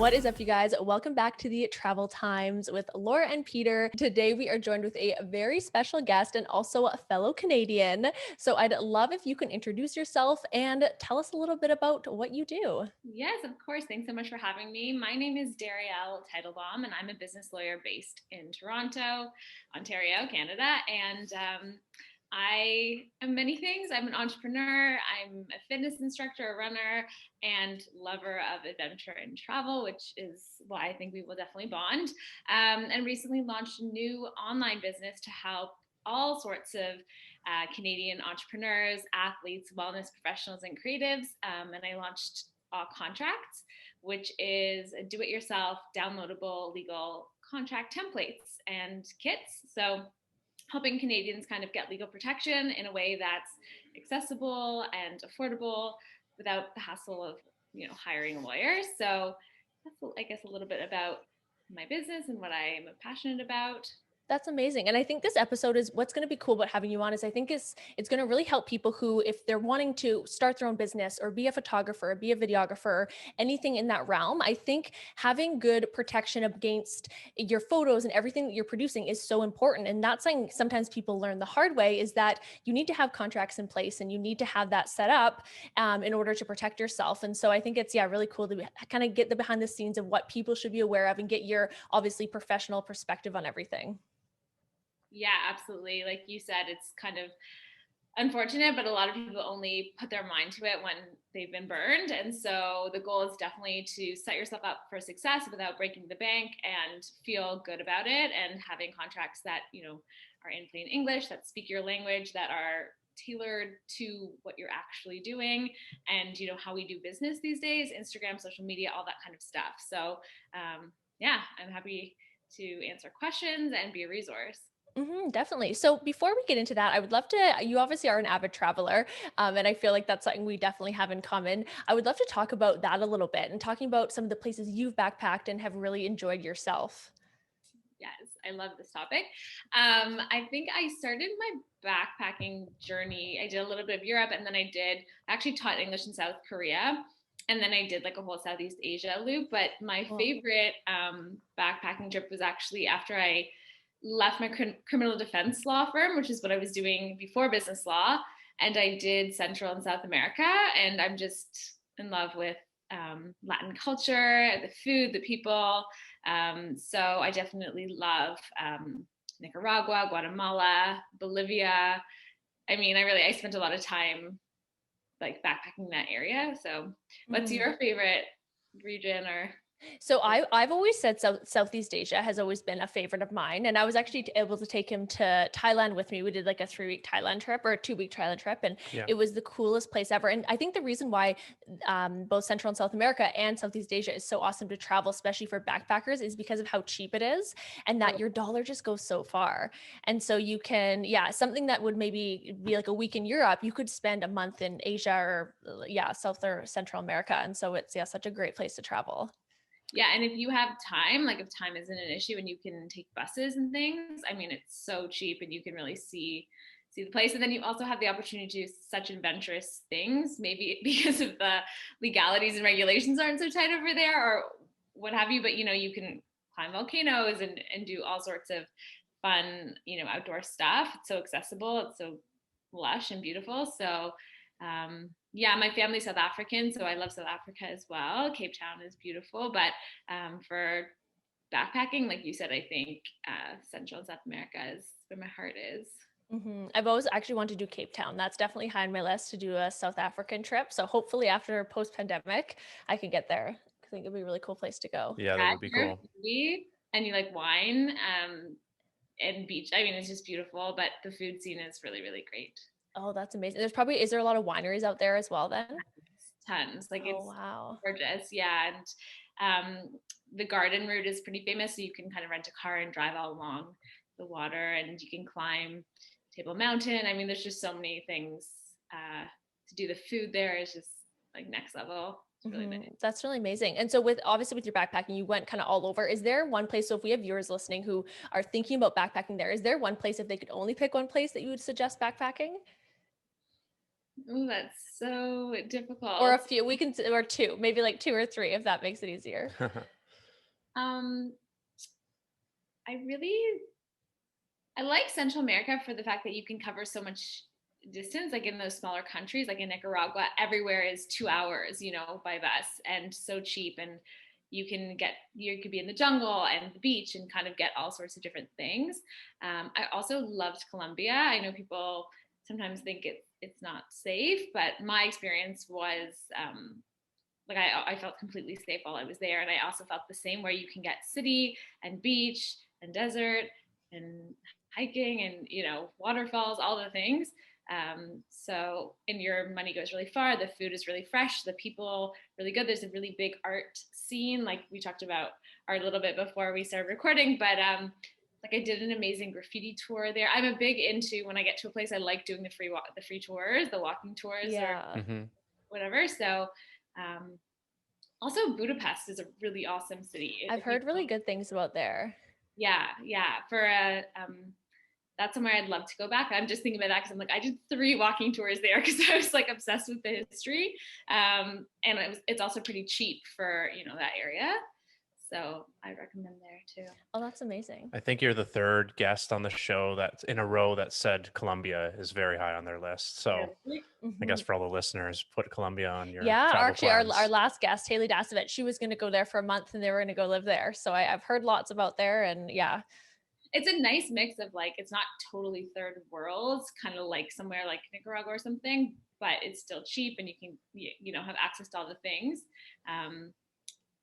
What is up, you guys? Welcome back to the Travel Times with Laura and Peter. Today, we are joined with a very special guest and also a fellow Canadian. So I'd love if you can introduce yourself and tell us a little bit about what you do. Yes, of course. Thanks so much for having me. My name is Darielle Teitelbaum, and I'm a business lawyer based in Toronto, Ontario, Canada. And I am many things. I'm an entrepreneur, I'm a fitness instructor, a runner, and lover of adventure and travel, which is why I think we will definitely bond. And recently launched a new online business to help all sorts of Canadian entrepreneurs, athletes, wellness professionals, and creatives. And I launched Contracts, which is a do-it-yourself, downloadable legal contract templates and kits. So helping Canadians kind of get legal protection in a way that's accessible and affordable without the hassle of, hiring lawyers. So that's, I guess, a little bit about my business and what I am passionate about. That's amazing. And I think this episode is what's going to be cool about having you on is I think it's going to really help people who, if they're wanting to start their own business or be a photographer, or be a videographer, anything in that realm. I think having good protection against your photos and everything that you're producing is so important. And that's something sometimes people learn the hard way, is that you need to have contracts in place and you need to have that set up in order to protect yourself. And so I think it's, really cool to kind of get the behind the scenes of what people should be aware of and get your obviously professional perspective on everything. Yeah, absolutely. Like you said, it's kind of unfortunate, but a lot of people only put their mind to it when they've been burned. And so the goal is definitely to set yourself up for success without breaking the bank and feel good about it, and having contracts that, are in plain English, that speak your language, that are tailored to what you're actually doing and, how we do business these days, Instagram, social media, all that kind of stuff. So, yeah, I'm happy to answer questions and be a resource. Definitely. So before we get into that, I would love to, you obviously are an avid traveler, and I feel like that's something we definitely have in common. I would love to talk about that a little bit and talking about some of the places you've backpacked and have really enjoyed yourself. Yes, I love this topic. I think I started my backpacking journey. I did a little bit of Europe, and then I actually taught English in South Korea. And then I did like a whole Southeast Asia loop. But my Oh, favorite backpacking trip was actually after I left my criminal defense law firm, which is what I was doing before business law. And I did Central and South America. And I'm just in love with Latin culture, the food, the people. So I definitely love Nicaragua, Guatemala, Bolivia. I spent a lot of time like backpacking that area. So what's mhm. your favorite region or? So I've always said Southeast Asia has always been a favorite of mine. And I was actually able to take him to Thailand with me. We did like a 3-week Thailand trip or a 2-week Thailand trip. And Yeah. it was the coolest place ever. And I think the reason why both Central and South America and Southeast Asia is so awesome to travel, especially for backpackers, is because of how cheap it is and that your dollar just goes so far. And so you can, something that would maybe be like a week in Europe, you could spend a month in Asia or South or Central America. And so it's, such a great place to travel. Yeah, and if you have time, like if time isn't an issue and you can take buses and things, it's so cheap and you can really see the place. And then you also have the opportunity to do such adventurous things, maybe because of the legalities and regulations aren't so tight over there or what have you, but you can climb volcanoes and do all sorts of fun, outdoor stuff. It's so accessible, it's so lush and beautiful. So yeah, my family's South African, so I love South Africa as well. Cape Town is beautiful, but for backpacking, like you said, I think Central and South America is where my heart is. I've always actually wanted to do Cape Town. That's definitely high on my list to do a South African trip. So hopefully after post-pandemic, I can get there. I think it'd be a really cool place to go. Yeah, that Yeah, would be if you're a cool. foodie and you like wine and beach, it's just beautiful, but the food scene is really, really great. Oh, that's amazing. Is there a lot of wineries out there as well then? Tons. Like Oh, it's wow. gorgeous. Yeah. And the garden route is pretty famous. So you can kind of rent a car and drive all along the water and you can climb Table Mountain. There's just so many things to do. The food there is just like next level. It's really nice. That's really amazing. And so obviously with your backpacking, you went kind of all over. Is there one place, so if we have viewers listening who are thinking about backpacking there, is there one place, if they could only pick one place, that you would suggest backpacking? Oh, that's so Or a difficult. few, or two, maybe like two or three, if that makes it easier. Um, I really I like Central America for the fact that you can cover so much distance. Like in those smaller countries, like in Nicaragua, everywhere is 2 hours, by bus, and so cheap. And you could be in the jungle and the beach and kind of get all sorts of different things. I also loved Colombia. I know people sometimes think it's not safe, but my experience was like I felt completely safe while I was there. And I also felt the same, where you can get city and beach and desert and hiking and, waterfalls, all the things. And your money goes really far. The food is really fresh. The people really good. There's a really big art scene. Like we talked about art a little bit before we started recording, but like I did an amazing graffiti tour there. I'm a big into, when I get to a place, I like doing the free tours, the walking tours or Yeah. Hmm. whatever. So um, also, Budapest is a really awesome city. I've If you heard really don't, good things about there. yeah, yeah. That's somewhere I'd love to go back. I'm just thinking about that because I'm like, I did 3 walking tours there because I was like obsessed with the history, and it's also pretty cheap for that area. So I recommend there too. Oh, that's amazing. I think you're the third guest on the show that's in a row that said Colombia is very high on their list. So Really? I guess Mhm. for all the listeners, put Colombia on your Yeah, travel actually, our plans. last guest, Haley Dasovich, she was going to go there for a month and they were going to go live there. So I've heard lots about there, and yeah. It's a nice mix of, like, it's not totally third world, kind of like somewhere like Nicaragua or something, but it's still cheap and you can have access to all the things. Um,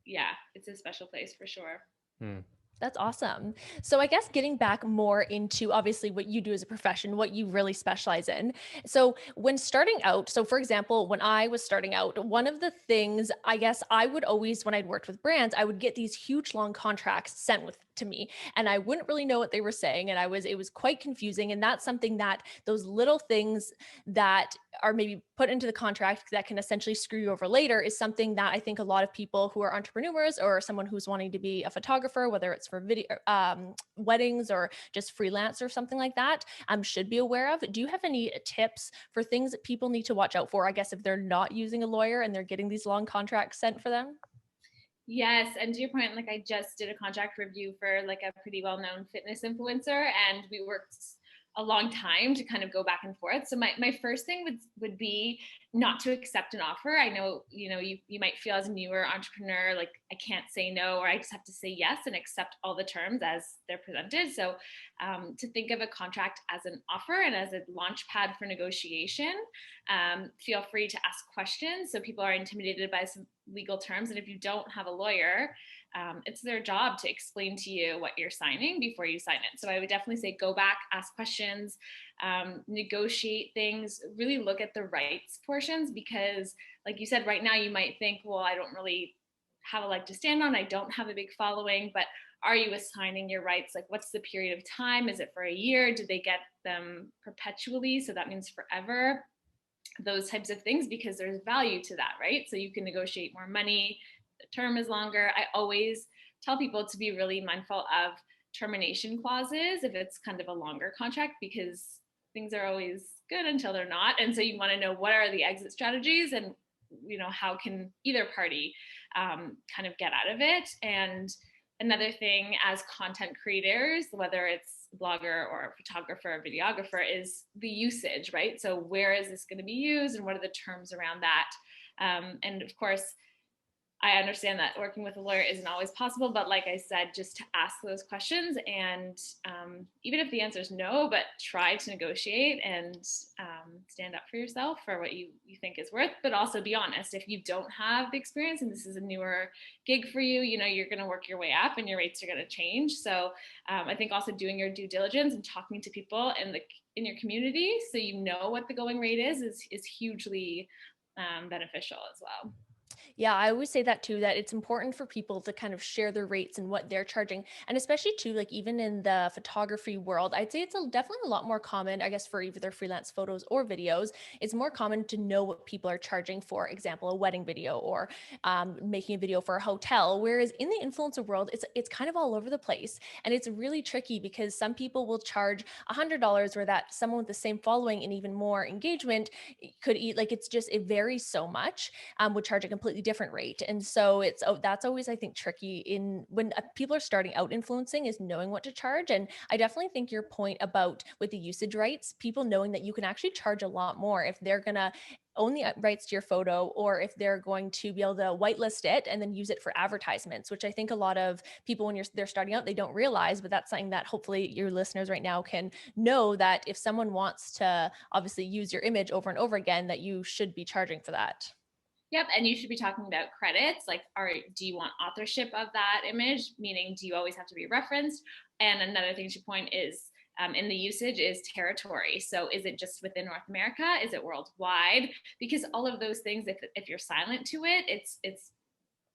yeah, it's a special place for sure. Hmm. That's awesome. So I guess getting back more into obviously what you do as a profession, what you really specialize in. So when starting out, so for example, when I was starting out, one of the things I guess I would always, when I'd worked with brands, I would get these huge long contracts sent to me, and I wouldn't really know what they were saying. And it was quite confusing. And that's something that those little things that are maybe put into the contract that can essentially screw you over later is something that I think a lot of people who are entrepreneurs or someone who's wanting to be a photographer, whether it's for video, weddings or just freelance or something like that, should be aware of. Do you have any tips for things that people need to watch out for, I guess, if they're not using a lawyer and they're getting these long contracts sent for them? Yes, and to your point, like I just did a contract review for like a pretty well-known fitness influencer, and we worked a long time to kind of go back and forth. So my first thing would be not to accept an offer. I know, you might feel as a newer entrepreneur like I can't say no, or I just have to say yes and accept all the terms as they're presented. So to think of a contract as an offer and as a launch pad for negotiation. Feel free to ask questions. So people are intimidated by some legal terms. And if you don't have a lawyer, it's their job to explain to you what you're signing before you sign it. So I would definitely say go back, ask questions, negotiate things, really look at the rights portions, because like you said, right now you might think, well, I don't really have a leg to stand on. I don't have a big following, but are you assigning your rights? Like, what's the period of time? Is it for a year? Do they get them perpetually? So that means forever. Those types of things, because there's value to that, right? So you can negotiate more money, the term is longer. I always tell people to be really mindful of termination clauses if it's kind of a longer contract, because things are always good until they're not. And so you want to know what are the exit strategies, and how can either party kind of get out of it. And another thing as content creators, whether it's blogger or photographer or videographer, is the usage, right? So where is this going to be used and what are the terms around that? And of course, I understand that working with a lawyer isn't always possible, but like I said, just to ask those questions, and even if the answer is no, but try to negotiate and stand up for yourself for what you think is worth, but also be honest. If you don't have the experience and this is a newer gig for you, you're going to work your way up and your rates are going to change. So I think also doing your due diligence and talking to people in your community so you know what the going rate is hugely beneficial as well. Yeah, I always say that too, that it's important for people to kind of share their rates and what they're charging. And especially too, like even in the photography world, I'd say it's definitely a lot more common, I guess, for either freelance photos or videos. It's more common to know what people are charging for example, a wedding video or making a video for a hotel. Whereas in the influencer world, it's kind of all over the place. And it's really tricky because some people will charge $100 where that someone with the same following and even more engagement could eat like it's just it varies so much would charge a completely different rate. And so that's always I think tricky in when people are starting out influencing is knowing what to charge. And I definitely think your point about with the usage rights, people knowing that you can actually charge a lot more if they're gonna own the rights to your photo or if they're going to be able to whitelist it and then use it for advertisements, which I think a lot of people when they're starting out they don't realize. But that's something that hopefully your listeners right now can know, that if someone wants to obviously use your image over and over again, that you should be charging for that. Yep, and you should be talking about credits. Like, do you want authorship of that image? Meaning, do you always have to be referenced? And another thing to point is in the usage is territory. So, is it just within North America? Is it worldwide? Because all of those things, if you're silent to it, it's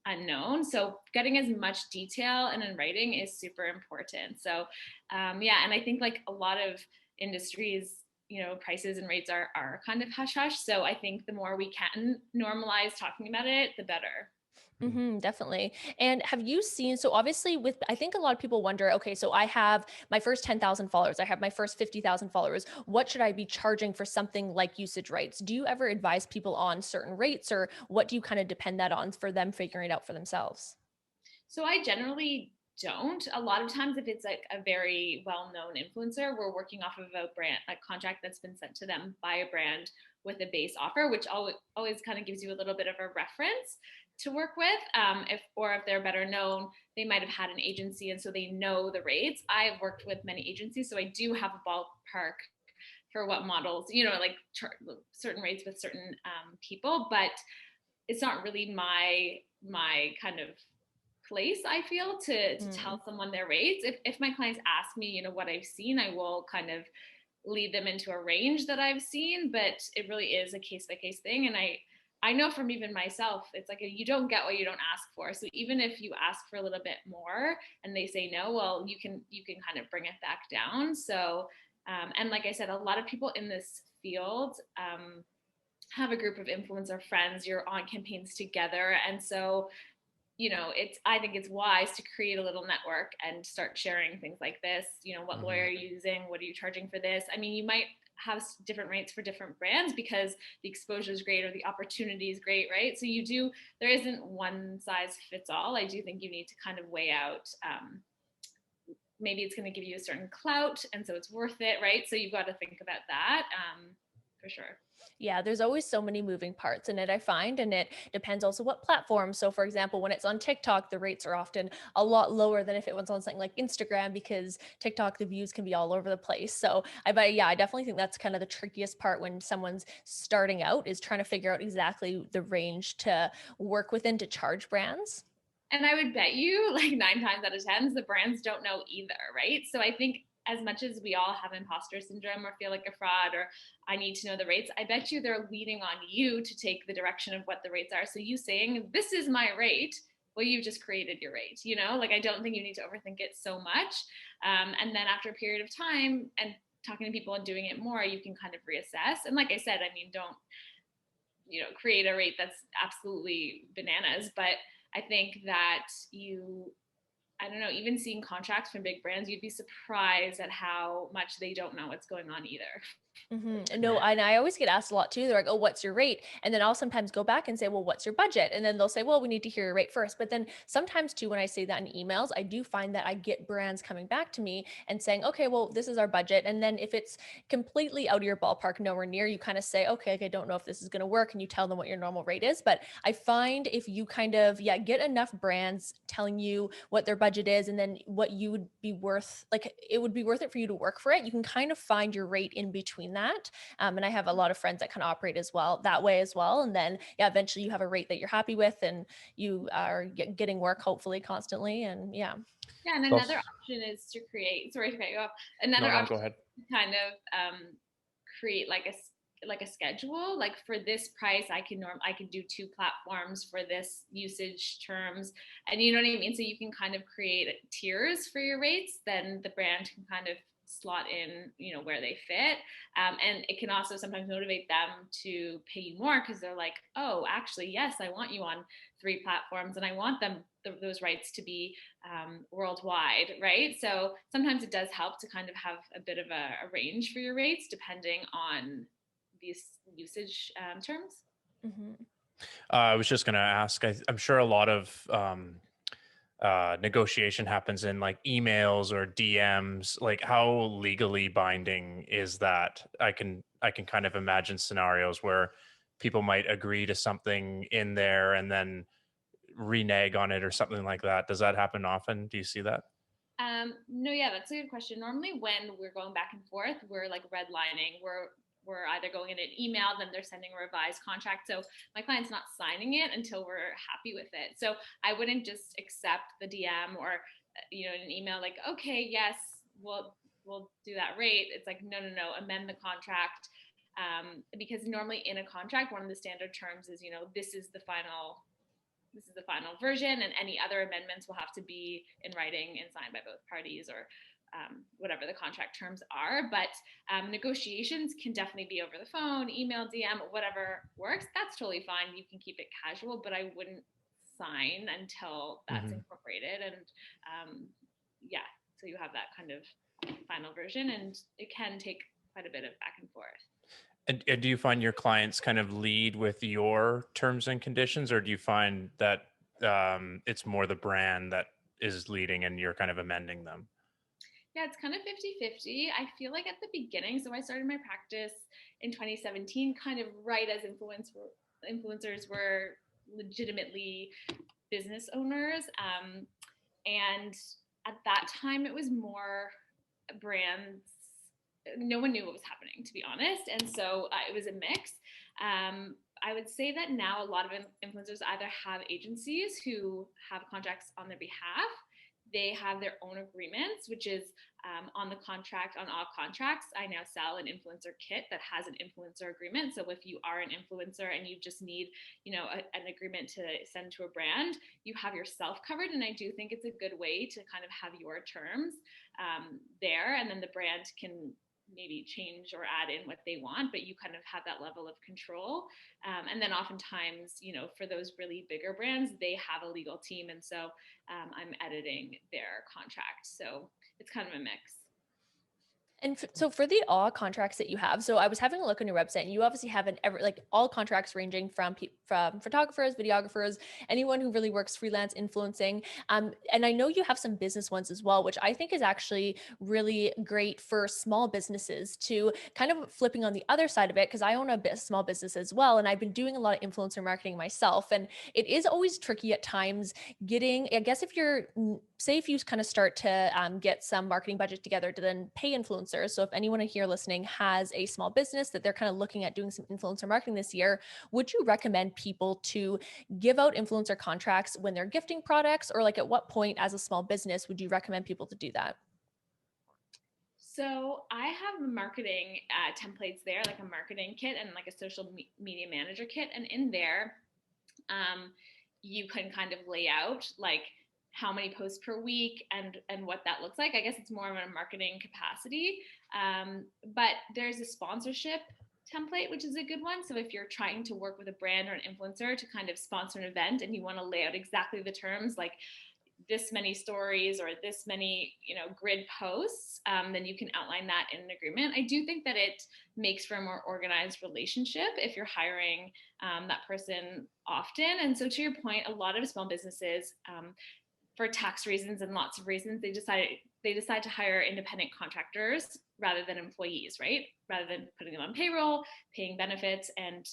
unknown. So, getting as much detail and in writing is super important. So, yeah, and I think like a lot of industries, prices and rates are kind of hush hush. So I think the more we can normalize talking about it, the better. Definitely. And have you seen, so obviously with, I think a lot of people wonder, okay, so I have my first 10,000 followers, I have my first 50,000 followers. What should I be charging for something like usage rights? Do you ever advise people on certain rates or what do you kind of depend that on for them figuring it out for themselves? So I generally don't. A lot of times, if it's like a very well known influencer, we're working off of a brand, a contract that's been sent to them by a brand with a base offer, which always kind of gives you a little bit of a reference to work with. If they're better known, they might have had an agency and so they know the rates. I've worked with many agencies, so I do have a ballpark for what models, like certain rates with certain people, but it's not really my kind of place, I feel, to Mm. tell someone their rates. If my clients ask me, what I've seen, I will kind of lead them into a range that I've seen, but it really is a case by case thing. And I know from even myself, it's like you don't get what you don't ask for. So even if you ask for a little bit more and they say no, well, you can kind of bring it back down. So and like I said, a lot of people in this field have a group of influencer friends. You're on campaigns together, and so it's I think it's wise to create a little network and start sharing things like this. What lawyer Hmm. are you using? What are you charging for this? I mean, you might have different rates for different brands because the exposure is great or the opportunity is great, right? So there isn't one size fits all. I do think you need to kind of weigh out. Maybe it's going to give you a certain clout, and so it's worth it, right? So you've got to think about that for sure. Yeah, there's always so many moving parts in it, I find, and it depends also what platform. So, for example, when it's on TikTok, the rates are often a lot lower than if it was on something like Instagram because TikTok, the views can be all over the place. So, but yeah, I definitely think that's kind of the trickiest part when someone's starting out is trying to figure out exactly the range to work within to charge brands. And I would bet you, like 9 times out of 10, the brands don't know either, right? So I think as much as we all have imposter syndrome or feel like a fraud or I need to know the rates, I bet you they're leaning on you to take the direction of what the rates are. So you saying, this is my rate, well, you've just created your rate, Like I don't think you need to overthink it so much. And then after a period of time and talking to people and doing it more, you can kind of reassess. And like I said, I mean, don't create a rate that's absolutely bananas, but I think that I don't know, even seeing contracts from big brands, you'd be surprised at how much they don't know what's going on either. No, and I always get asked a lot too. They're like, "Oh, what's your rate?" And then I'll sometimes go back and say, "Well, what's your budget?" And then they'll say, "Well, we need to hear your rate first." But then sometimes too, when I say that in emails, I do find that I get brands coming back to me and saying, "Okay, well, this is our budget." And then if it's completely out of your ballpark, nowhere near, you kind of say, "Okay, I don't know if this is going to work," and you tell them what your normal rate is. But I find if you kind of get enough brands telling you what their budget is, and then what you would be worth, like it would be worth it for you to work for it, you can kind of find your rate in between that. And I have a lot of friends that kind of operate as well that way as well. And then, yeah, eventually you have a rate that you're happy with and you are getting work hopefully constantly. And yeah. Yeah, and It's another also, option is to create, sorry to cut you off, no, another no, option go ahead. is to kind of create like like a schedule, like for this price I can do 2 platforms for this usage terms, and you know what I mean, so you can kind of create tiers for your rates, then the brand can kind of slot in, you know, where they fit, and it can also sometimes motivate them to pay you more because they're like, oh, actually, yes, I want you on 3 platforms and I want them those rights to be worldwide, right? So sometimes it does help to kind of have a bit of a range for your rates depending on these usage terms. Mm-hmm. I was just going to ask, I'm sure a lot of negotiation happens in like emails or DMs. Like, how legally binding is that? I can kind of imagine scenarios where people might agree to something in there and then renege on it or something like that. Does that happen often? Do you see that? No, yeah, that's a good question. Normally, when we're going back and forth, we're like redlining. We're either going in an email, then they're sending a revised contract. So my client's not signing it until we're happy with it. So I wouldn't just accept the DM or you know, an email like, okay, yes, we'll do that rate. It's like, no, no, no, amend the contract. Because normally in a contract, one of the standard terms is, you know, this is the final version, and any other amendments will have to be in writing and signed by both parties, or whatever the contract terms are. But negotiations can definitely be over the phone, email, DM, whatever works. That's totally fine. You can keep it casual, but I wouldn't sign until that's Hmm. incorporated. And yeah, so you have that kind of final version, and it can take quite a bit of back and forth. And do you find your clients kind of lead with your terms and conditions, or do you find that it's more the brand that is leading and you're kind of amending them? Yeah, it's kind of 50-50. I feel like at the beginning, so I started my practice in 2017, kind of right as influencers were legitimately business owners. And at that time, it was more brands. No one knew what was happening, to be honest. And so it was a mix. I would say that now a lot of influencers either have agencies who have contracts on their behalf. They have their own agreements, which is on the contract, on all contracts. I now sell an influencer kit that has an influencer agreement. So if you are an influencer and you just need, you know, an agreement to send to a brand, you have yourself covered. And I do think it's a good way to kind of have your terms there, and then the brand can maybe change or add in what they want, but you kind of have that level of control. And then oftentimes, you know, for those really bigger brands, they have a legal team. And so I'm editing their contract. So it's kind of a mix. And so for the all contracts that you have, so I was having a look on your website, and you obviously have like all contracts ranging from photographers, videographers, anyone who really works freelance influencing. And I know you have some business ones as well, which I think is actually really great for small businesses to kind of flipping on the other side of it, because I own a small business as well, and I've been doing a lot of influencer marketing myself, and it is always tricky at times getting. I guess if you're say if you kind of start to get some marketing budget together to then pay influencers. So if anyone here listening has a small business that they're kind of looking at doing some influencer marketing this year, would you recommend people to give out influencer contracts when they're gifting products, or like at what point as a small business would you recommend people to do that? So I have marketing templates there, like a marketing kit and like a social media manager kit. And in there, you can kind of lay out like how many posts per week and what that looks like. I guess it's more of a marketing capacity. But there's a sponsorship template, which is a good one. So if you're trying to work with a brand or an influencer to kind of sponsor an event and you want to lay out exactly the terms, like this many stories or this many, you know, grid posts, then you can outline that in an agreement. I do think that it makes for a more organized relationship if you're hiring that person often. And so to your point, a lot of small businesses, for tax reasons and lots of reasons, they decide to hire independent contractors rather than employees, right? Rather than putting them on payroll, paying benefits, and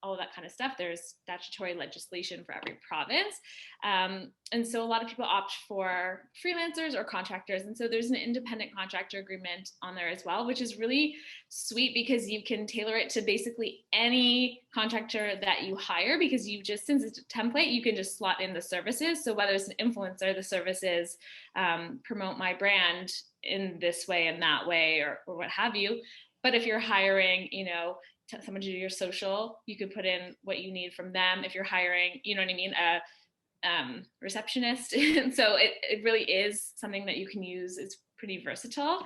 all of that kind of stuff. There's statutory legislation for every province. And so a lot of people opt for freelancers or contractors. And so there's an independent contractor agreement on there as well, which is really sweet because you can tailor it to basically any contractor that you hire, because you just, since it's a template, you can just slot in the services. So whether it's an influencer, the services promote my brand in this way and that way, or what have you. But if you're hiring, you know, someone to do your social, you could put in what you need from them. If you're hiring, you know what I mean, a receptionist. And so it really is something that you can use. It's pretty versatile.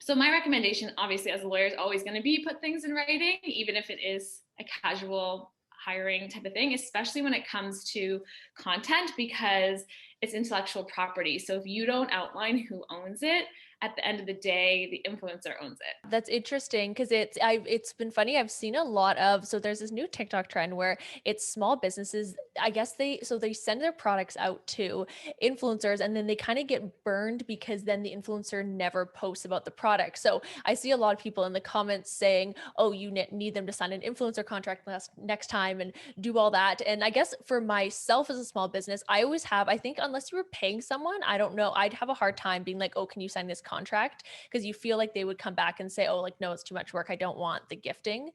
So my recommendation, obviously, as a lawyer, is always going to be put things in writing, even if it is a casual hiring type of thing, especially when it comes to content, because it's intellectual property. So if you don't outline who owns it, at the end of the day, the influencer owns it. That's interesting because it's been funny. I've seen a lot of, so there's this new TikTok trend where it's small businesses. I guess they send their products out to influencers and then they kind of get burned because then the influencer never posts about the product. So I see a lot of people in the comments saying, "Oh, you need them to sign an influencer contract next time and do all that." And I guess for myself as a small business, I always have, I think unless you were paying someone, I don't know, I'd have a hard time being like, "Oh, can you sign this contract?" Because you feel like they would come back and say, "Oh, like, no, it's too much work. I don't want the gifting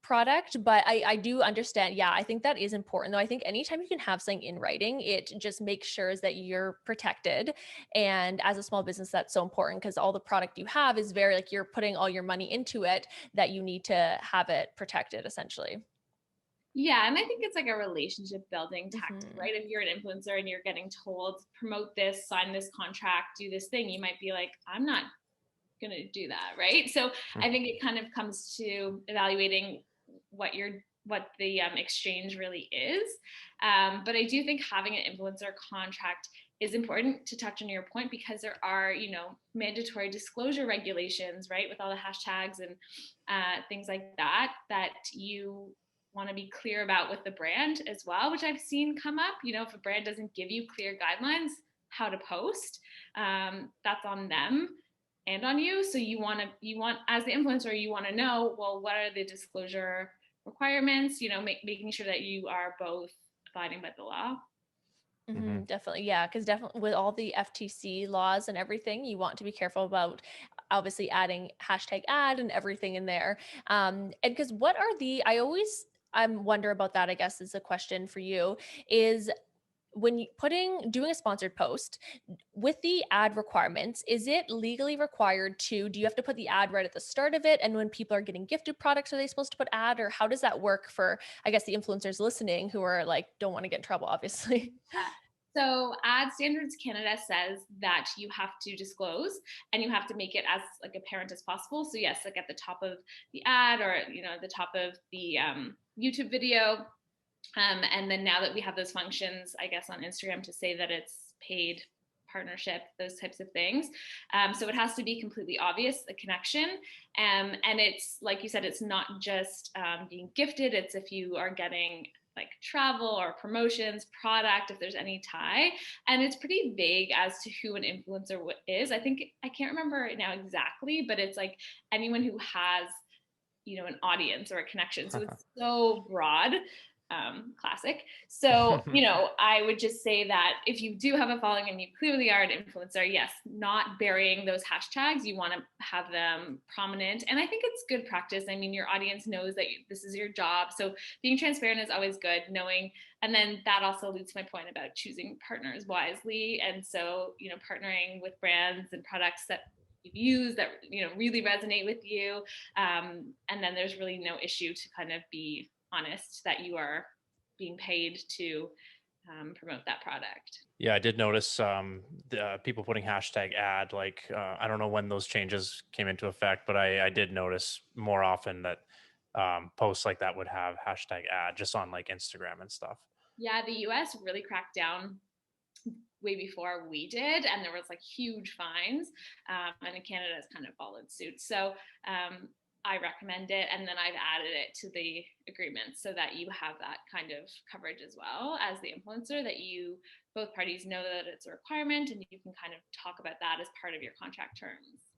product." But I do understand. Yeah, I think that is important though. I think anytime you can have something in writing, it just makes sure that you're protected. And as a small business, that's so important because all the product you have is very like you're putting all your money into it, that you need to have it protected essentially. Yeah, and I think it's like a relationship building tactic, Mm-hmm. right? If you're an influencer and you're getting told, promote this, sign this contract, do this thing, you might be like, I'm not going to do that, right? So I think it kind of comes to evaluating what the exchange really is. But I do think having an influencer contract is important, to touch on your point, because there are, mandatory disclosure regulations, right, with all the hashtags and things like that, that you want to be clear about with the brand as well, which I've seen come up. If a brand doesn't give you clear guidelines how to post, that's on them and on you. So you want, as the influencer, you want to know, well, what are the disclosure requirements, making sure that you are both abiding by the law. Mm-hmm, definitely. Yeah. Because definitely with all the FTC laws and everything, you want to be careful about obviously adding hashtag ad and everything in there. And because what are I wonder about that, I guess is a question for you, is when you doing a sponsored post with the ad requirements, is it legally required do you have to put the ad right at the start of it? And when people are getting gifted products, are they supposed to put ad, or how does that work for, I guess, the influencers listening who are like, don't want to get in trouble, obviously? So Ad Standards Canada says that you have to disclose and you have to make it as like apparent as possible. So yes, like at the top of the ad, or at the top of the YouTube video. And then now that we have those functions, I guess, on Instagram to say that it's paid partnership, those types of things. So it has to be completely obvious, the connection. And it's, like you said, it's not just being gifted. It's if you are getting like travel or promotions, product, if there's any tie. And it's pretty vague as to who an influencer is. I think, I can't remember it now exactly, but it's like anyone who has, an audience or a connection. So it's so broad. Classic. So, I would just say that if you do have a following and you clearly are an influencer, yes, not burying those hashtags. You want to have them prominent. And I think it's good practice. I mean, your audience knows that this is your job. So being transparent is always good, knowing. And then that also leads to my point about choosing partners wisely. And so, partnering with brands and products that you've used that, really resonate with you. And then there's really no issue to kind of be honest that you are being paid to promote that product. Yeah, I did notice the people putting hashtag ad. Like, I don't know when those changes came into effect, but I did notice more often that posts like that would have hashtag ad just on like Instagram and stuff. Yeah, the US really cracked down way before we did, and there was like huge fines, and in Canada has kind of followed suit. So I recommend it, and then I've added it to the agreement so that you have that kind of coverage as well as the influencer, that both parties know that it's a requirement, and you can kind of talk about that as part of your contract terms.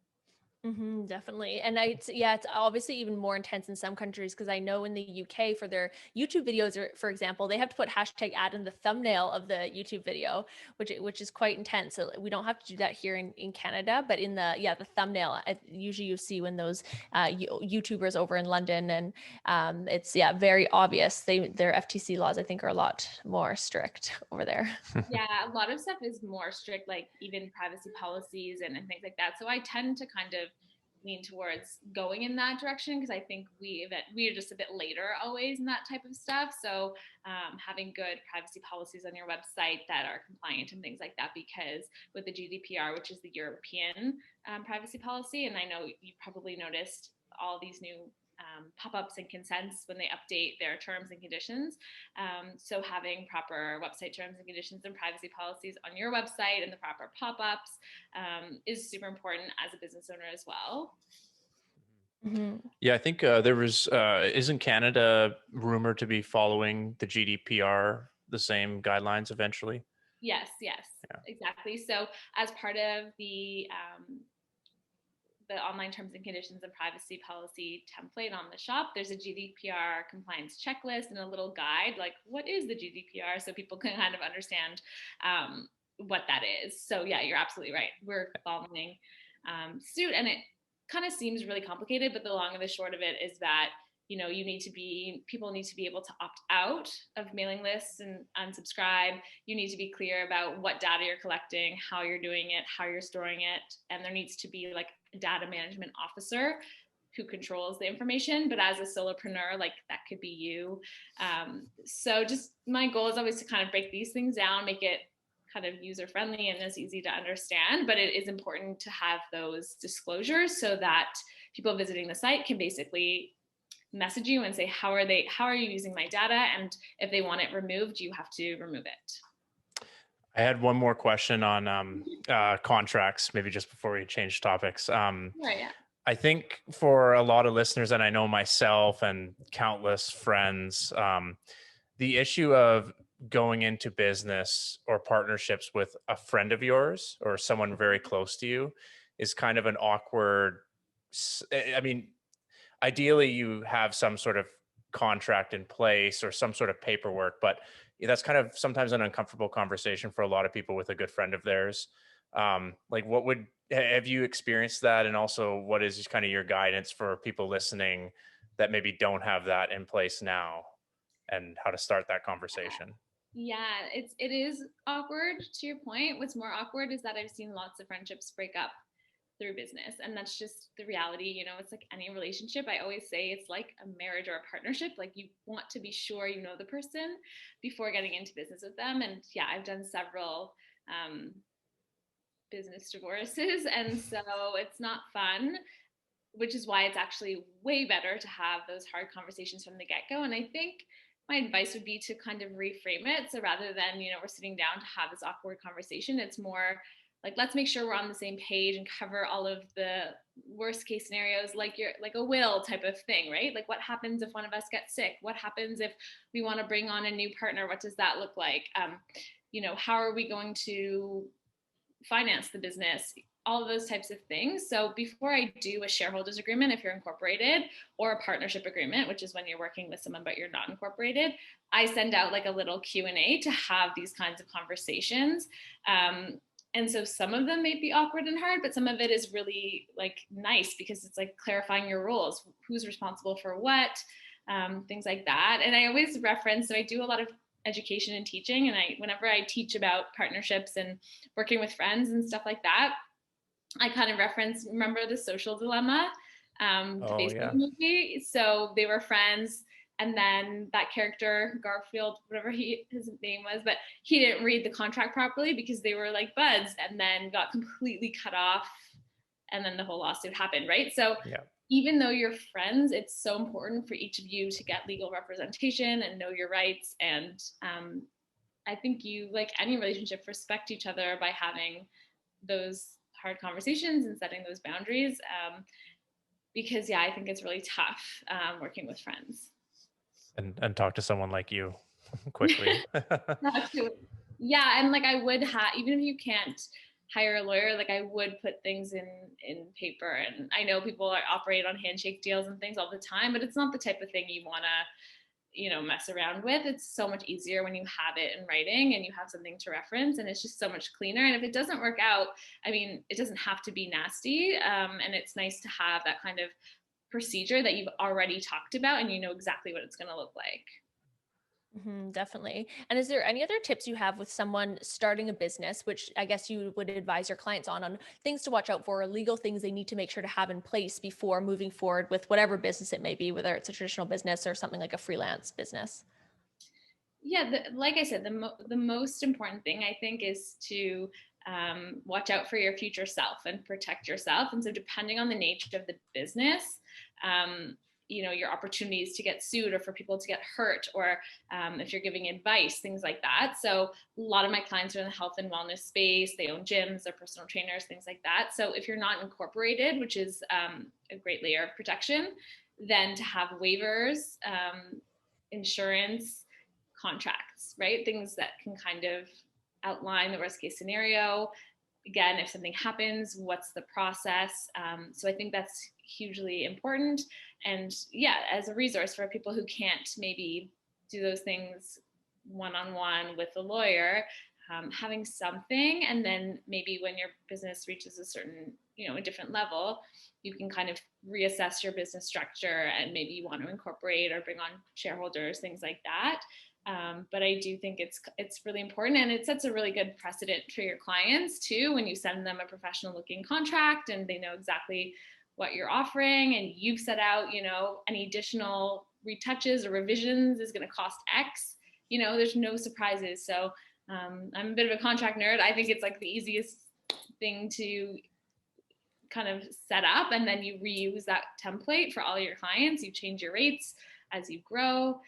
Mm-hmm, definitely. And it's obviously even more intense in some countries, because I know in the UK for their YouTube videos, or for example, they have to put hashtag ad in the thumbnail of the YouTube video, which is quite intense. So we don't have to do that here in Canada, but in the thumbnail, usually you see when those YouTubers over in London, and it's very obvious. Their FTC laws, I think, are a lot more strict over there. Yeah, a lot of stuff is more strict, like even privacy policies and things like that. So I tend to kind of lean towards going in that direction, because I think we are just a bit later always in that type of stuff. So having good privacy policies on your website that are compliant and things like that, because with the GDPR, which is the European privacy policy, and I know you probably noticed all these new pop-ups and consents when they update their terms and conditions. So having proper website terms and conditions and privacy policies on your website and the proper pop-ups is super important as a business owner as well. Mm-hmm. Yeah, I think there was, isn't Canada rumored to be following the GDPR, the same guidelines eventually? Yes, Yeah. exactly. So as part of the online terms and conditions and privacy policy template on the shop, there's a GDPR compliance checklist and a little guide, like what is the GDPR, so people can kind of understand what that is. So yeah, you're absolutely right. We're following suit, and it kind of seems really complicated, but the long and the short of it is that people need to be able to opt out of mailing lists and unsubscribe. You need to be clear about what data you're collecting, how you're doing it, how you're storing it, and there needs to be like a data management officer who controls the information. But as a solopreneur, like that could be you. So just my goal is always to kind of break these things down, make it kind of user friendly and as easy to understand, but it is important to have those disclosures so that people visiting the site can basically message you and say, how are you using my data? And if they want it removed, you have to remove it. I had one more question on contracts, maybe just before we change topics. Yeah. I think for a lot of listeners, and I know myself and countless friends, the issue of going into business or partnerships with a friend of yours or someone very close to you is kind of an awkward, I mean, ideally you have some sort of contract in place or some sort of paperwork, but that's kind of sometimes an uncomfortable conversation for a lot of people with a good friend of theirs. Like have you experienced that? And also what is kind of your guidance for people listening that maybe don't have that in place now, and how to start that conversation? Yeah, it is awkward, to your point. What's more awkward is that I've seen lots of friendships break up through business, and that's just the reality. It's like any relationship. I always say it's like a marriage or a partnership. Like you want to be sure you know the person before getting into business with them. And yeah, I've done several business divorces, and so it's not fun, which is why it's actually way better to have those hard conversations from the get-go. And I think my advice would be to kind of reframe it. So rather than, we're sitting down to have this awkward conversation, it's more like, let's make sure we're on the same page and cover all of the worst case scenarios, like a will type of thing, right? Like what happens if one of us gets sick? What happens if we want to bring on a new partner? What does that look like? How are we going to finance the business? All of those types of things. So before I do a shareholders agreement, if you're incorporated, or a partnership agreement, which is when you're working with someone but you're not incorporated, I send out like a little Q&A to have these kinds of conversations. And so some of them may be awkward and hard, but some of it is really like nice because it's like clarifying your roles, who's responsible for what, things like that. And I always reference, so I do a lot of education and teaching, and whenever I teach about partnerships and working with friends and stuff like that, I kind of reference, remember The Social Dilemma, the Facebook movie? So they were friends, and then that character, Garfield, whatever his name was, but he didn't read the contract properly because they were like buds, and then got completely cut off, and then the whole lawsuit happened, right? So yeah. Even though you're friends, it's so important for each of you to get legal representation and know your rights. And I think you, like any relationship, respect each other by having those hard conversations and setting those boundaries, because yeah, I think it's really tough working with friends. And talk to someone like you quickly. Yeah, and like I would have, even if you can't hire a lawyer, like I would put things in paper. And I know people operate on handshake deals and things all the time, but it's not the type of thing you want to mess around with. It's so much easier when you have it in writing and you have something to reference, and it's just so much cleaner. And if it doesn't work out, I mean, it doesn't have to be nasty. And it's nice to have that kind of procedure that you've already talked about and you know exactly what it's going to look like. Definitely. And is there any other tips you have with someone starting a business, which I guess you would advise your clients on things to watch out for, or legal things they need to make sure to have in place before moving forward with whatever business it may be, whether it's a traditional business or something like a freelance business? Yeah, like I said, the most important thing I think is to watch out for your future self and protect yourself. And so, depending on the nature of the business, your opportunities to get sued or for people to get hurt, or if you're giving advice, things like that. So, a lot of my clients are in the health and wellness space. They own gyms, they're personal trainers, things like that. So, if you're not incorporated, which is a great layer of protection, then to have waivers, insurance, contracts, right? Things that can kind of outline the worst case scenario. Again, if something happens, what's the process? So I think that's hugely important. And yeah, as a resource for people who can't maybe do those things one-on-one with a lawyer, having something, and then maybe when your business reaches a certain, a different level, you can kind of reassess your business structure and maybe you want to incorporate or bring on shareholders, things like that. But I do think it's really important, and it sets a really good precedent for your clients too when you send them a professional looking contract and they know exactly what you're offering, and you've set out, any additional retouches or revisions is going to cost X. There's no surprises. So I'm a bit of a contract nerd. I think it's like the easiest thing to kind of set up, and then you reuse that template for all your clients. You change your rates as you grow.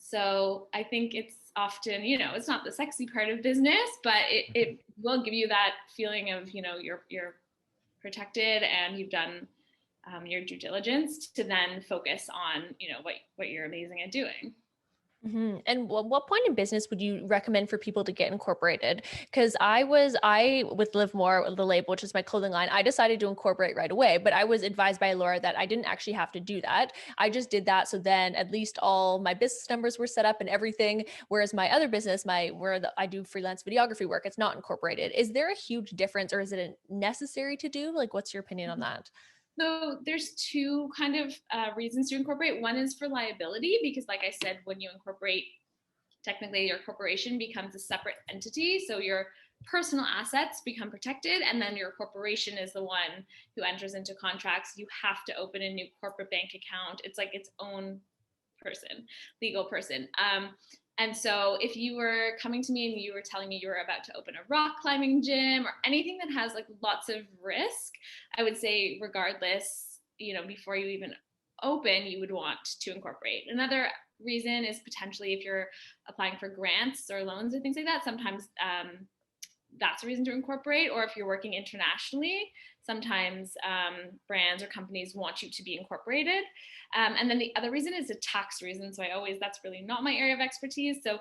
So I think it's often, it's not the sexy part of business, but it will give you that feeling of, you're protected and you've done your due diligence to then focus on, what you're amazing at doing. And what point in business would you recommend for people to get incorporated? Because I with Live More, the label, which is my clothing line, I decided to incorporate right away, but I was advised by Laura that I didn't actually have to do that. I just did that. So then at least all my business numbers were set up and everything. Whereas my other business, I do freelance videography work, it's not incorporated. Is there a huge difference, or is it necessary to do? Like, what's your opinion on that? So there's two kind of reasons to incorporate. One is for liability, because like I said, when you incorporate, technically your corporation becomes a separate entity. So your personal assets become protected, and then your corporation is the one who enters into contracts. You have to open a new corporate bank account. It's like its own person, legal person. And so if you were coming to me and you were telling me you were about to open a rock climbing gym or anything that has like lots of risk, I would say regardless, before you even open, you would want to incorporate. Another reason is potentially if you're applying for grants or loans or things like that, sometimes that's a reason to incorporate. Or if you're working internationally, sometimes brands or companies want you to be incorporated. And then the other reason is a tax reason. So that's really not my area of expertise. So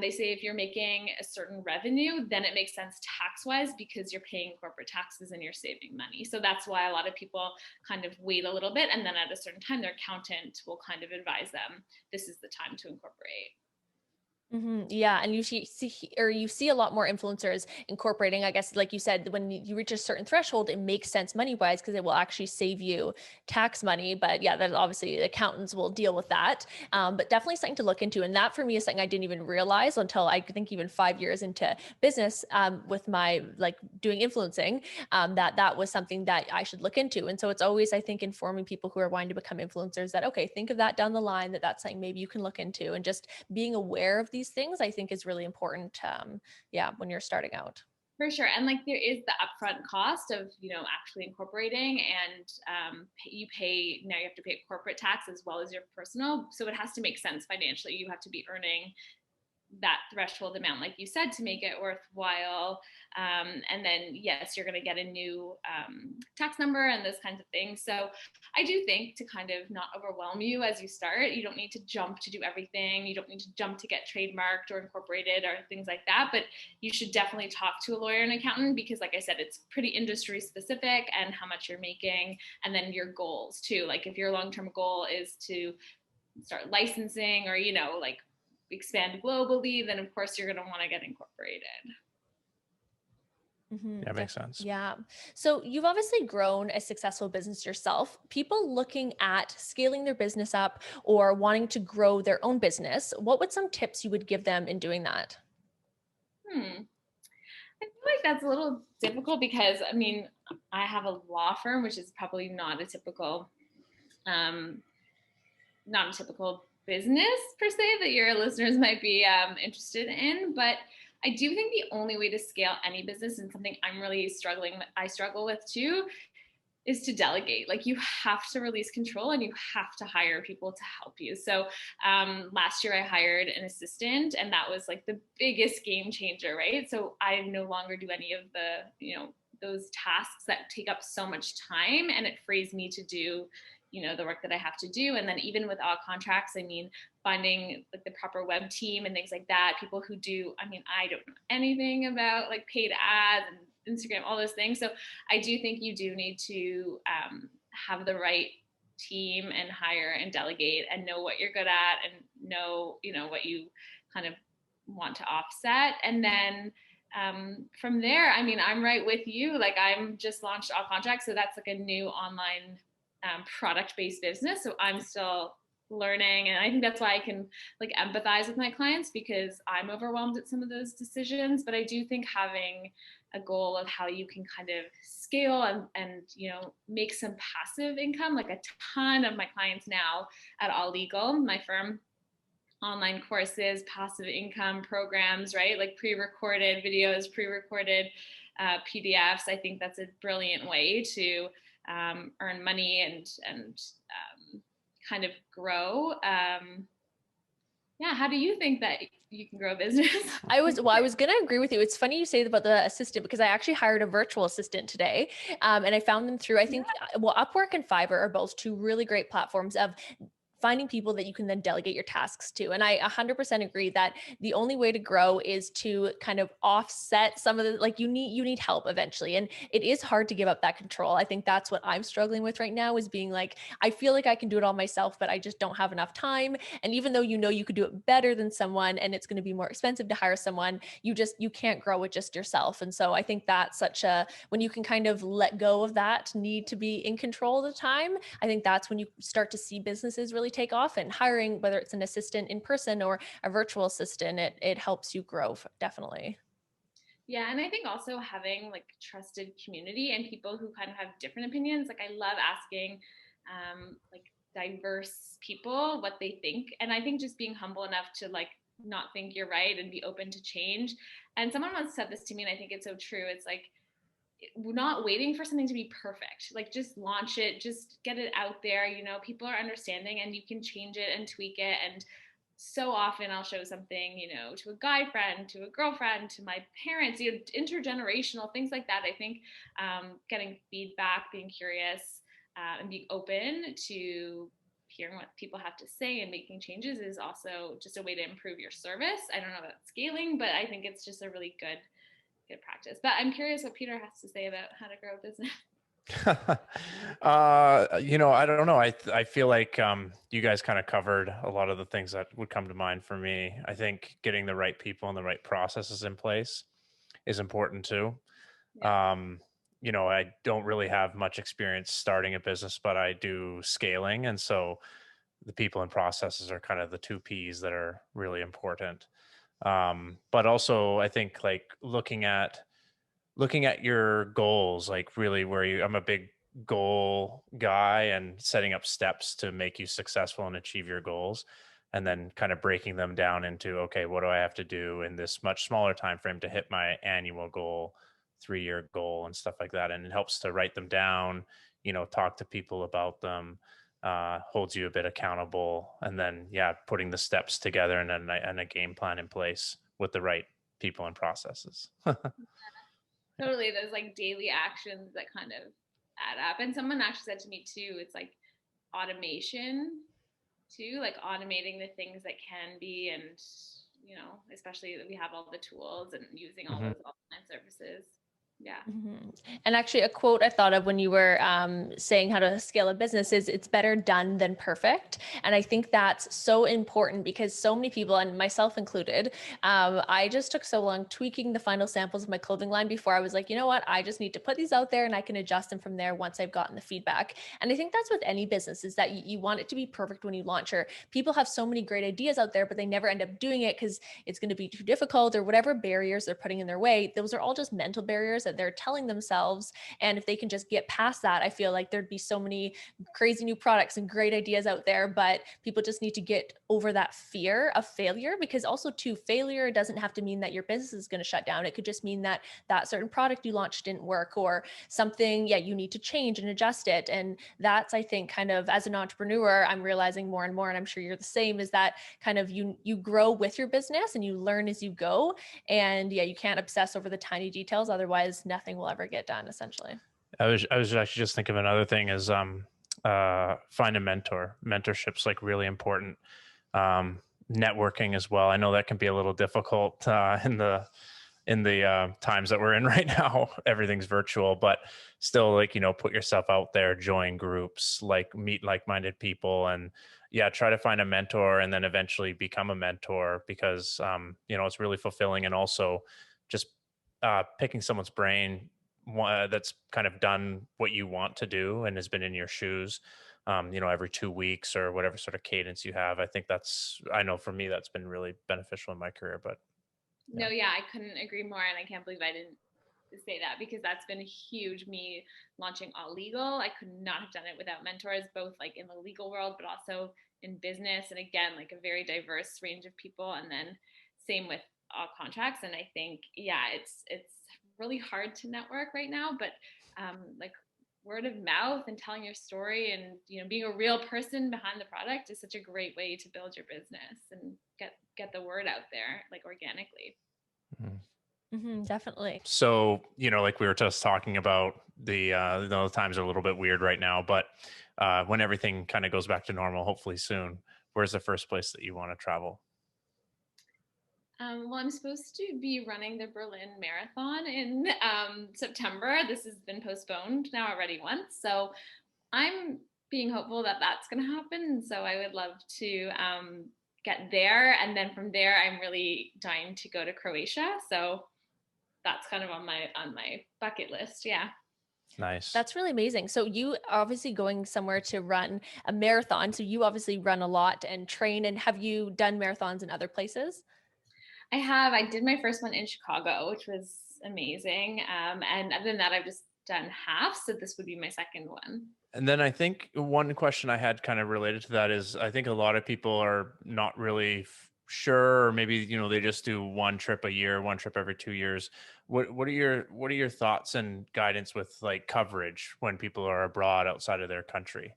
they say if you're making a certain revenue, then it makes sense tax-wise because you're paying corporate taxes and you're saving money. So that's why a lot of people kind of wait a little bit, and then at a certain time, their accountant will kind of advise them, this is the time to incorporate. Yeah, and you see a lot more influencers incorporating. I guess, like you said, when you reach a certain threshold, it makes sense money wise because it will actually save you tax money. But yeah, that obviously the accountants will deal with that. But definitely something to look into. And that for me is something I didn't even realize until I think even 5 years into business, with my like doing influencing, that was something that I should look into. And so it's always, I think, informing people who are wanting to become influencers that, okay, think of that down the line, that's something maybe you can look into, and just being aware of these things, I think, is really important. When you're starting out. For sure. And like there is the upfront cost of, actually incorporating, and you have to pay corporate tax as well as your personal. So it has to make sense financially. You have to be earning that threshold amount, like you said, to make it worthwhile. And then, yes, you're going to get a new tax number and those kinds of things. So I do think to kind of not overwhelm you as you start, you don't need to jump to do everything. You don't need to jump to get trademarked or incorporated or things like that. But you should definitely talk to a lawyer and accountant because, like I said, it's pretty industry specific, and how much you're making, and then your goals too. Like if your long-term goal is to start licensing or, like expand globally, then of course you're going to want to get incorporated. Yeah, makes sense. Yeah. So you've obviously grown a successful business yourself. People looking at scaling their business up or wanting to grow their own business, what would some tips you would give them in doing that? Hmm. I feel like that's a little difficult because I mean, I have a law firm, which is probably um, not a typical business per se that your listeners might be interested in. But I do think the only way to scale any business, and something I struggle with too, is to delegate. Like you have to release control and you have to hire people to help you. So last year I hired an assistant, and that was like the biggest game changer, right? So I no longer do any of the, those tasks that take up so much time, and it frees me to do, the work that I have to do. And then even with all contracts, I mean, finding like the proper web team and things like that, people who do, I mean, I don't know anything about like paid ads and Instagram, all those things. So I do think you do need to have the right team and hire and delegate and know what you're good at and know, what you kind of want to offset. And then from there, I mean, I'm right with you. Like I'm just launched All Contracts. So that's like a new online product-based business. So I'm still learning. And I think that's why I can like empathize with my clients, because I'm overwhelmed at some of those decisions. But I do think having a goal of how you can kind of scale and make some passive income. Like a ton of my clients now at All Legal, my firm, online courses, passive income programs, right? Like pre-recorded videos, pre-recorded PDFs. I think that's a brilliant way to earn money and kind of grow. Yeah, how do you think that you can grow a business? I was going to agree with you. It's funny you say about the assistant because I actually hired a virtual assistant today. And I found them through, I think, well, Upwork and Fiverr are both two really great platforms of finding people that you can then delegate your tasks to. And I 100% agree that the only way to grow is to kind of offset some of the, like you need help eventually. And it is hard to give up that control. I think that's what I'm struggling with right now is being like, I feel like I can do it all myself, but I just don't have enough time. And even though you could do it better than someone and it's going to be more expensive to hire someone, you can't grow it just yourself. And so I think that's when you can kind of let go of that need to be in control of the time, I think that's when you start to see businesses really take off. And hiring, whether it's an assistant in person or a virtual assistant, it helps you grow definitely. Yeah, and I think also having like trusted community and people who kind of have different opinions. Like I love asking like diverse people what they think. And I think just being humble enough to like not think you're right and be open to change. And someone once said this to me, and I think it's so true. It's like we're not waiting for something to be perfect. Like just launch it, just get it out there. People are understanding and you can change it and tweak it. And so often I'll show something, to a guy friend, to a girlfriend, to my parents, intergenerational things like that. I think getting feedback, being curious, and being open to hearing what people have to say and making changes is also just a way to improve your service. I don't know about scaling, but I think it's just a really good practice. But I'm curious what Peter has to say about how to grow a business. I don't know. I feel like you guys kind of covered a lot of the things that would come to mind for me. I think getting the right people and the right processes in place is important too. Yeah. I don't really have much experience starting a business, but I do scaling. And so the people and processes are kind of the two P's that are really important. But also I think like looking at your goals, like really I'm a big goal guy and setting up steps to make you successful and achieve your goals. And then kind of breaking them down into, okay, what do I have to do in this much smaller time frame to hit my annual goal, 3-year goal and stuff like that. And it helps to write them down, talk to people about them, holds you a bit accountable. And then, yeah, putting the steps together and a game plan in place with the right people and processes. Totally, those like daily actions that kind of add up. And someone actually said to me too, it's like automation too, like automating the things that can be, and especially that we have all the tools and using all Mhm. those online services. Yeah. Mhm. And actually, a quote I thought of when you were saying how to scale a business is it's better done than perfect. And I think that's so important because so many people, and myself included, I just took so long tweaking the final samples of my clothing line before I was like, you know what, I just need to put these out there and I can adjust them from there once I've gotten the feedback. And I think that's with any business is that you want it to be perfect when you launch, or people have so many great ideas out there, but they never end up doing it because it's going to be too difficult or whatever barriers they're putting in their way. Those are all just mental barriers that they're telling themselves. And if they can just get past that, I feel like there'd be so many crazy new products and great ideas out there, but people just need to get over that fear of failure, because also too, failure doesn't have to mean that your business is going to shut down. It could just mean that that certain product you launched didn't work, or something, yeah, you need to change and adjust it. And that's, I think, kind of as an entrepreneur, I'm realizing more and more, and I'm sure you're the same, is that kind of you grow with your business and you learn as you go. And yeah, you can't obsess over the tiny details, otherwise nothing will ever get done, essentially. I was actually just thinking of another thing is find a mentor. Mentorship's like really important. Um Networking as well. I know that can be a little difficult in the times that we're in right now. Everything's virtual, but still, like, you know, put yourself out there, join groups, like meet like-minded people, and yeah, try to find a mentor and then eventually become a mentor, because you know, it's really fulfilling. And also just picking someone's brain, that's kind of done what you want to do and has been in your shoes, you know, every 2 weeks or whatever sort of cadence you have. I think that's, I know for me, that's been really beneficial in my career. But yeah. No, yeah, I couldn't agree more. And I can't believe I didn't say that, because that's been huge. Me launching All Legal, I could not have done it without mentors, both like in the legal world, but also in business. And again, like a very diverse range of people. And then same with all contracts. And I think, yeah, it's really hard to network right now, but like word of mouth and telling your story and, you know, being a real person behind the product is such a great way to build your business and get the word out there like organically. Mhm. Definitely. So, you know, like we were just talking about, you know, the times are a little bit weird right now, but when everything kind of goes back to normal, hopefully soon, where's the first place that you want to travel? Well, I'm supposed to be running the Berlin Marathon in September. This has been postponed now already once. So I'm being hopeful that that's going to happen. So I would love to get there. And then from there, I'm really dying to go to Croatia. So that's kind of on my bucket list. Yeah. Nice. That's really amazing. So you are obviously going somewhere to run a marathon. So you obviously run a lot and train. And have you done marathons in other places? I have. I did my first one in Chicago, which was amazing. And other than that, I've just done half. So this would be my second one. And then I think one question I had kind of related to that is, I think a lot of people are not really sure, or maybe, you know, they just do one trip a year, one trip every 2 years. What are your thoughts and guidance with like coverage when people are abroad outside of their country?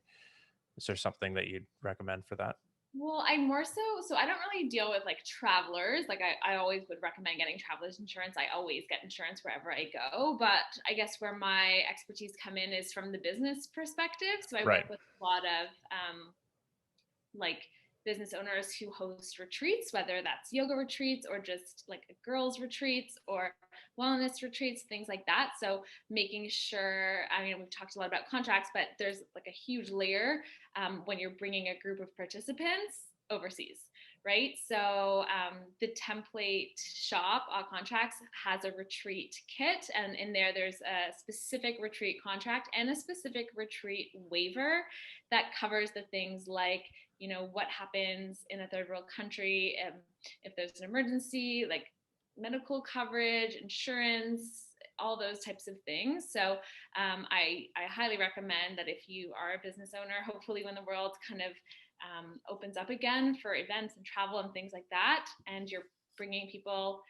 Is there something that you'd recommend for that? Well, I more so I don't really deal with like travelers. Like I always would recommend getting travelers insurance. I always get insurance wherever I go. But I guess where my expertise come in is from the business perspective. So I Right. work with a lot of like business owners who host retreats, whether that's yoga retreats or just like girls retreats or wellness retreats, things like that. So making sure, I mean, we've talked a lot about contracts, but there's like a huge layer when you're bringing a group of participants overseas, right? So the template shop, All Contracts, has a retreat kit, and in there there's a specific retreat contract and a specific retreat waiver that covers the things like, you know, what happens in a third world country, if there's an emergency, like medical coverage, insurance, all those types of things. So I highly recommend that if you are a business owner, hopefully when the world kind of opens up again for events and travel and things like that, and you're bringing people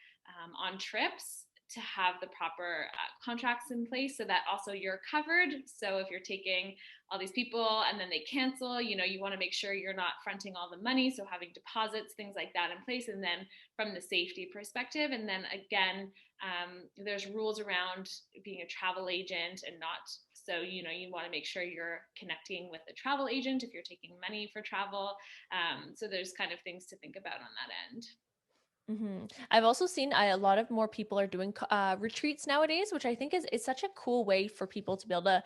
on trips, to have the proper contracts in place so that also you're covered. So if you're taking all these people and then they cancel, you know, you want to make sure you're not fronting all the money. So having deposits, things like that in place. And then from the safety perspective, and then again, there's rules around being a travel agent and not. So, you know, you want to make sure you're connecting with a travel agent if you're taking money for travel. So there's kind of things to think about on that end. I've also seen a lot of more people are doing retreats nowadays, which I think is such a cool way for people to be able to,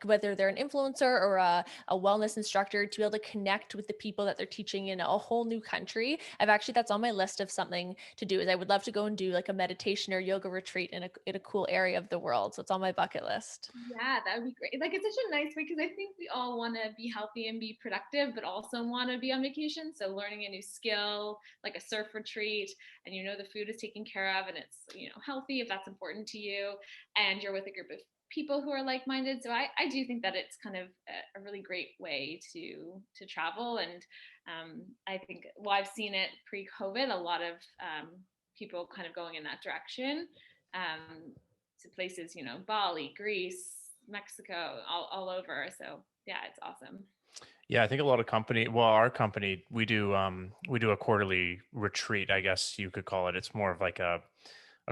whether they're an influencer or a wellness instructor, to be able to connect with the people that they're teaching in a whole new country. That's on my list of something to do. Is I would love to go and do like a meditation or yoga retreat in a cool area of the world. So it's on my bucket list. Yeah, that would be great. Like, it's such a nice way because I think we all want to be healthy and be productive, but also want to be on vacation. So learning a new skill, like a surf retreat, and the food is taken care of and it's healthy if that's important to you, and you're with a group of people who are like-minded. So I do think that it's kind of a really great way to travel. And I think, well, I've seen it pre-COVID, a lot of people kind of going in that direction. Um, to places, Bali, Greece, Mexico, all over. So yeah, it's awesome. Yeah, I think a lot of our company, we do a quarterly retreat, I guess you could call it. It's more of like a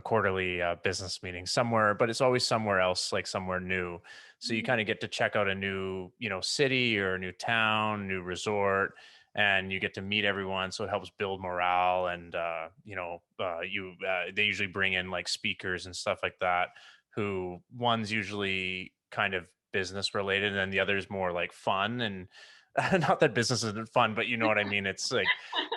quarterly business meeting somewhere, but it's always somewhere else, like somewhere new. So you kind of get to check out a new, city or a new town, new resort, and you get to meet everyone. So it helps build morale. And they usually bring in like speakers and stuff like that. Who one's usually kind of business related, and then the other is more like fun and. Not that business isn't fun, but you know what I mean. It's like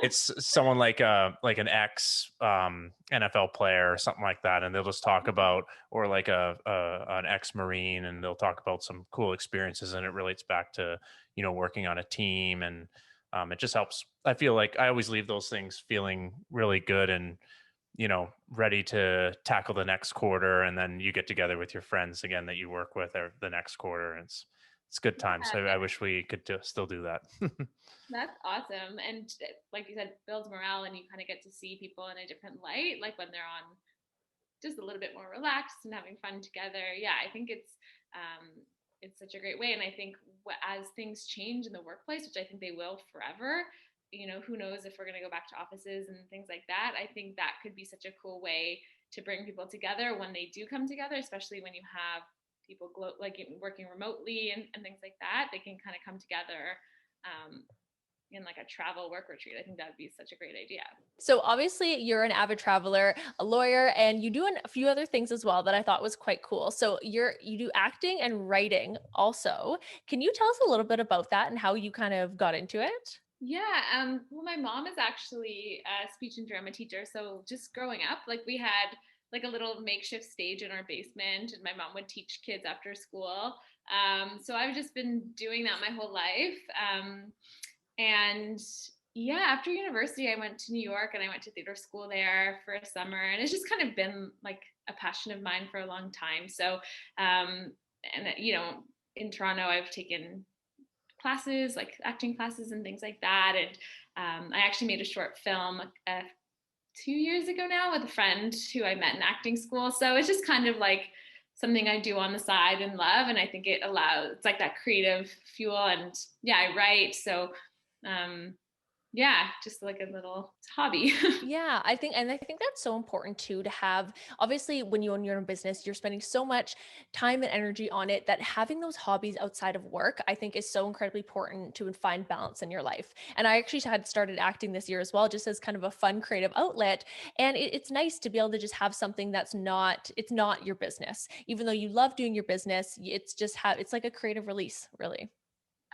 it's someone like an ex NFL player or something like that, and they'll just talk about, or like an ex Marine, and they'll talk about some cool experiences, and it relates back to working on a team, and it just helps. I feel like I always leave those things feeling really good and ready to tackle the next quarter, and then you get together with your friends again that you work with or the next quarter, and it's good time. So I wish we could still do that. That's awesome. And like you said, builds morale, and you kind of get to see people in a different light, like when they're on just a little bit more relaxed and having fun together. Yeah, I think it's such a great way. And I think as things change in the workplace, which I think they will forever, who knows if we're going to go back to offices and things like that. I think that could be such a cool way to bring people together when they do come together, especially when you have people like working remotely and things like that. They can kind of come together um, in like a travel work retreat. I think that would be such a great idea. So obviously you're an avid traveler, a lawyer, and you do a few other things as well that I thought was quite cool. So you do acting and writing also. Can you tell us a little bit about that and how you kind of got into it? Yeah, well, my mom is actually a speech and drama teacher. So just growing up, like we had like a little makeshift stage in our basement, and my mom would teach kids after school. So I've just been doing that my whole life. And yeah, after university, I went to New York and I went to theater school there for a summer, and it's just kind of been like a passion of mine for a long time. So, and in Toronto, I've taken classes, like acting classes and things like that. And I actually made a short film 2 years ago now with a friend who I met in acting school. So it's just kind of like something I do on the side and love. And I think it's like that creative fuel. And yeah, I write. So um, yeah, just like a little hobby. Yeah, I think that's so important too to have. Obviously, when you own your own business, you're spending so much time and energy on it that having those hobbies outside of work, I think, is so incredibly important to find balance in your life. And I actually had started acting this year as well, just as kind of a fun creative outlet. And it's nice to be able to just have something it's not your business, even though you love doing your business. It's like a creative release, really.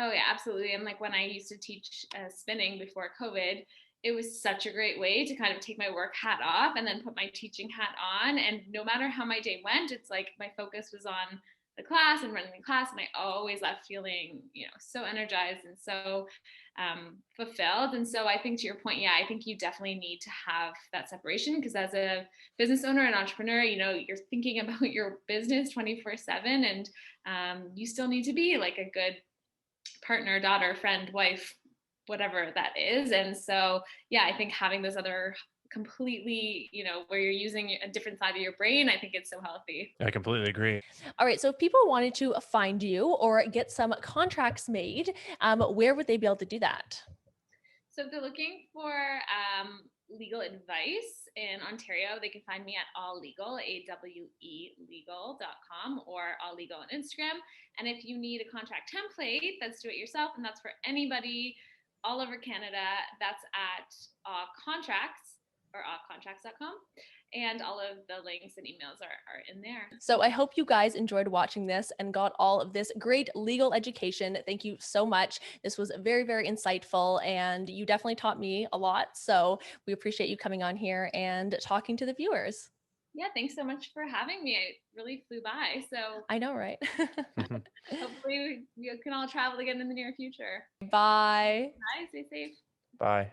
Oh yeah, absolutely. And like when I used to teach spinning before COVID, it was such a great way to kind of take my work hat off and then put my teaching hat on. And no matter how my day went, it's like my focus was on the class and running the class, and I always left feeling, so energized and so fulfilled. And so I think to your point, yeah, I think you definitely need to have that separation, because as a business owner and entrepreneur, you're thinking about your business 24/7, and you still need to be like a good partner, daughter, friend, wife, whatever that is. And so, yeah, I think having those other completely, where you're using a different side of your brain, I think it's so healthy. I completely agree. All right. So if people wanted to find you or get some contracts made, where would they be able to do that? So if they're looking for legal advice in Ontario, they can find me at All Legal, AWE legal.com, or All Legal on Instagram. And if you need a contract template that's do it yourself, and that's for anybody all over Canada, that's at contracts or contracts.com. And all of the links and emails are in there. So I hope you guys enjoyed watching this and got all of this great legal education. Thank you so much. This was very, very insightful, and you definitely taught me a lot. So we appreciate you coming on here and talking to the viewers. Yeah, thanks so much for having me. It really flew by. So I know, right? hopefully we can all travel again in the near future. Bye. Bye, stay safe. Bye.